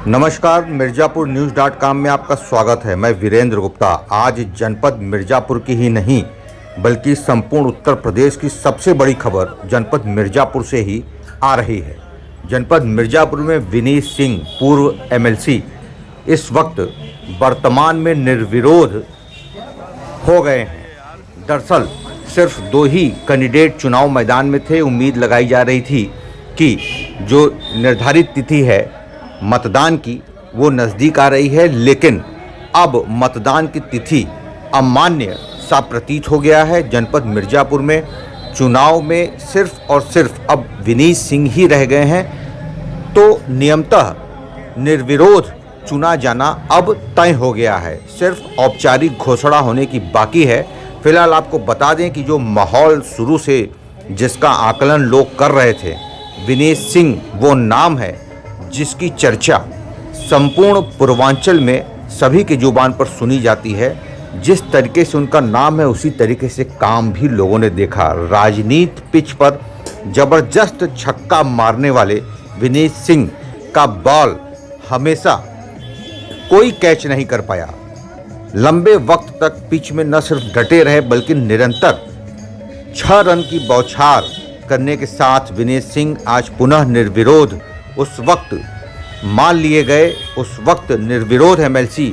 नमस्कार, मिर्ज़ापुर में आपका स्वागत है। मैं वीरेंद्र गुप्ता। आज जनपद मिर्ज़ापुर की ही नहीं बल्कि संपूर्ण उत्तर प्रदेश की सबसे बड़ी खबर जनपद मिर्ज़ापुर से ही आ रही है। जनपद मिर्ज़ापुर में विनीत सिंह पूर्व एमएलसी इस वक्त वर्तमान में निर्विरोध हो गए हैं। दरअसल सिर्फ 2 ही कैंडिडेट चुनाव मैदान में थे। उम्मीद लगाई जा रही थी कि जो निर्धारित तिथि है मतदान की वो नज़दीक आ रही है, लेकिन अब मतदान की तिथि अमान्य सा प्रतीत हो गया है। जनपद मिर्ज़ापुर में चुनाव में सिर्फ और सिर्फ अब विनीत सिंह ही रह गए हैं, तो नियमतः निर्विरोध चुना जाना अब तय हो गया है। सिर्फ औपचारिक घोषणा होने की बाकी है। फिलहाल आपको बता दें कि जो माहौल शुरू से जिसका आकलन लोग कर रहे थे, विनीत सिंह वो नाम है जिसकी चर्चा संपूर्ण पूर्वांचल में सभी की जुबान पर सुनी जाती है। जिस तरीके से उनका नाम है उसी तरीके से काम भी लोगों ने देखा। राजनीति पिच पर जबरदस्त छक्का मारने वाले विनीत सिंह का बॉल हमेशा कोई कैच नहीं कर पाया। लंबे वक्त तक पिच में न सिर्फ डटे रहे बल्कि निरंतर 6 रन की बौछार करने के साथ विनीत सिंह आज पुनः निर्विरोध उस वक्त मान लिए गए, उस वक्त निर्विरोध एमएलसी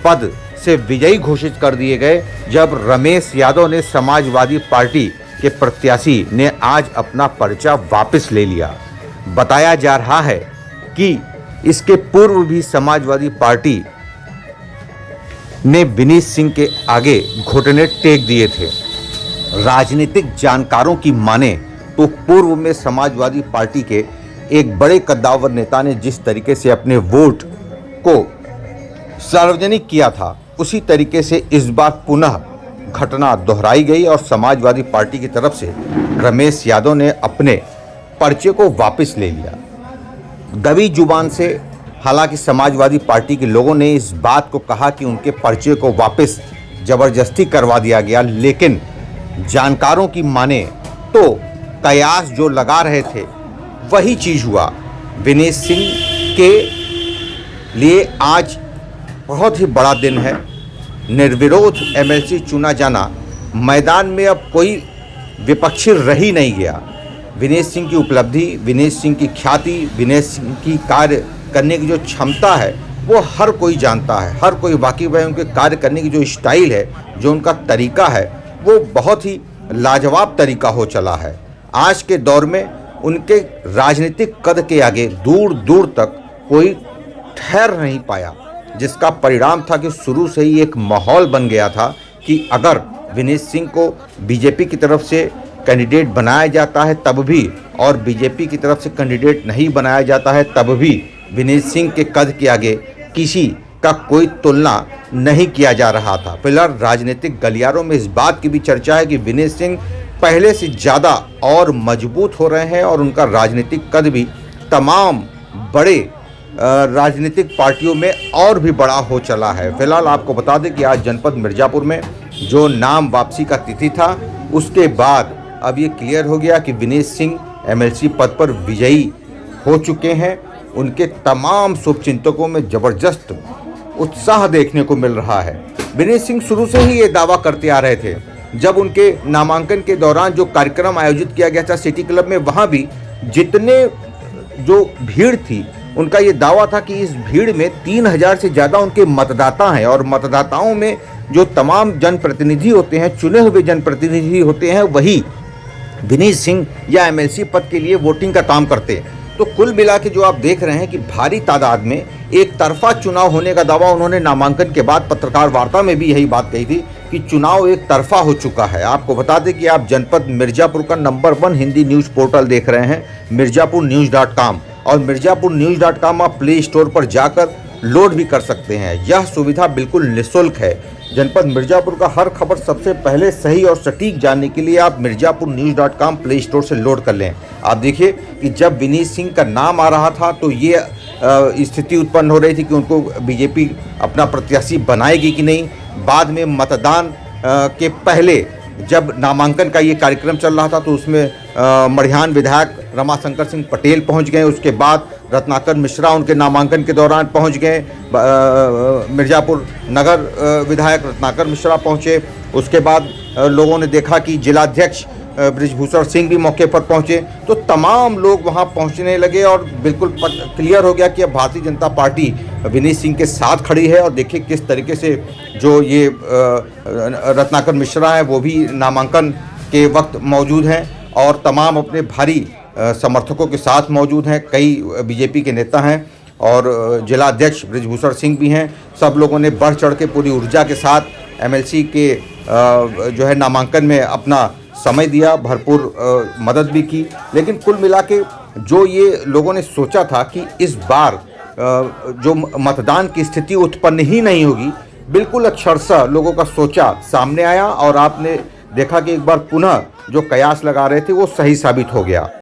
पद से विजयी घोषित कर दिए गए, जब रमेश यादव ने समाजवादी पार्टी के प्रत्याशी ने आज अपना पर्चा वापस ले लिया। बताया जा रहा है कि इसके पूर्व भी समाजवादी पार्टी ने विनीत सिंह के आगे घुटने टेक दिए थे। राजनीतिक जानकारों की माने तो पूर्व में समाजवादी पार्टी के एक बड़े कद्दावर नेता ने जिस तरीके से अपने वोट को सार्वजनिक किया था, उसी तरीके से इस बार पुनः घटना दोहराई गई और समाजवादी पार्टी की तरफ से रमेश यादव ने अपने पर्चे को वापस ले लिया। दबी जुबान से हालांकि समाजवादी पार्टी के लोगों ने इस बात को कहा कि उनके पर्चे को वापस ज़बरदस्ती करवा दिया गया, लेकिन जानकारों की माने तो कयास जो लगा रहे थे वही चीज़ हुआ। विनीत सिंह के लिए आज बहुत ही बड़ा दिन है। निर्विरोध एमएलसी चुना जाना, मैदान में अब कोई विपक्षी रह ही नहीं गया। विनीत सिंह की उपलब्धि, विनीत सिंह की ख्याति, विनीत सिंह की कार्य करने की जो क्षमता है वो हर कोई जानता है, हर कोई वाकिफ है। उनके कार्य करने की जो स्टाइल है, जो उनका तरीका है, वो बहुत ही लाजवाब तरीका हो चला है। आज के दौर में उनके राजनीतिक कद के आगे दूर दूर तक कोई ठहर नहीं पाया, जिसका परिणाम था कि शुरू से ही एक माहौल बन गया था कि अगर विनीत सिंह को बीजेपी की तरफ से कैंडिडेट बनाया जाता है तब भी, और बीजेपी की तरफ से कैंडिडेट नहीं बनाया जाता है तब भी, विनीत सिंह के कद के आगे किसी का कोई तुलना नहीं किया जा रहा था। फिलहाल राजनीतिक गलियारों में इस बात की भी चर्चा है कि विनीत सिंह पहले से ज़्यादा और मजबूत हो रहे हैं और उनका राजनीतिक कद भी तमाम बड़े राजनीतिक पार्टियों में और भी बड़ा हो चला है। फिलहाल आपको बता दें कि आज जनपद मिर्ज़ापुर में जो नाम वापसी का तिथि था, उसके बाद अब ये क्लियर हो गया कि विनीत सिंह एमएलसी पद पर विजयी हो चुके हैं। उनके तमाम शुभचिंतकों में ज़बरदस्त उत्साह देखने को मिल रहा है। विनीत सिंह शुरू से ही ये दावा करते आ रहे थे। जब उनके नामांकन के दौरान जो कार्यक्रम आयोजित किया गया था सिटी क्लब में, वहाँ भी जितने जो भीड़ थी, उनका ये दावा था कि इस भीड़ में 3000 से ज़्यादा उनके मतदाता हैं और मतदाताओं में जो तमाम जनप्रतिनिधि होते हैं, चुने हुए जनप्रतिनिधि होते हैं, वही विनीत सिंह या एमएलसी पद के लिए वोटिंग का काम करते हैं। तो कुल मिला के जो आप देख रहे हैं कि भारी तादाद में एक तरफा चुनाव होने का दावा उन्होंने नामांकन के बाद पत्रकार वार्ता में भी यही बात कही थी कि चुनाव एक तरफा हो चुका है। आपको बता दें कि आप जनपद मिर्ज़ापुर का नंबर 1 हिंदी न्यूज़ पोर्टल देख रहे हैं, mirzaapurnews.com, और mirzaapurnews.com आप प्ले स्टोर पर जाकर लोड भी कर सकते हैं। यह सुविधा बिल्कुल निःशुल्क है। जनपद मिर्ज़ापुर का हर खबर सबसे पहले सही और सटीक जानने के लिए आप mirzaapurnews.com प्ले स्टोर से लोड कर लें। आप देखिए कि जब विनीत सिंह का नाम आ रहा था तो ये स्थिति उत्पन्न हो रही थी कि उनको बीजेपी अपना प्रत्याशी बनाएगी कि नहीं। बाद में मतदान के पहले जब नामांकन का ये कार्यक्रम चल रहा था तो उसमें मढ़ियान विधायक रमाशंकर सिंह पटेल पहुंच गए। उसके बाद रत्नाकर मिश्रा उनके नामांकन के दौरान पहुंच गए। मिर्ज़ापुर नगर विधायक रत्नाकर मिश्रा पहुंचे। उसके बाद लोगों ने देखा कि जिलाध्यक्ष बृजभूषण सिंह भी मौके पर पहुंचे, तो तमाम लोग वहां पहुंचने लगे और बिल्कुल क्लियर हो गया कि अब भारतीय जनता पार्टी विनीत सिंह के साथ खड़ी है। और देखिए किस तरीके से जो ये रत्नाकर मिश्रा हैं वो भी नामांकन के वक्त मौजूद हैं और तमाम अपने भारी समर्थकों के साथ मौजूद हैं। कई बीजेपी के नेता हैं और जिला अध्यक्ष बृजभूषण सिंह भी हैं। सब लोगों ने बढ़ चढ़ के पूरी ऊर्जा के साथ एमएलसी के जो है नामांकन में अपना समय दिया, भरपूर मदद भी की। लेकिन कुल मिला के जो ये लोगों ने सोचा था कि इस बार जो मतदान की स्थिति उत्पन्न ही नहीं होगी, बिल्कुल अक्षरशः लोगों का सोचा सामने आया और आपने देखा कि एक बार पुनः जो कयास लगा रहे थे वो सही साबित हो गया।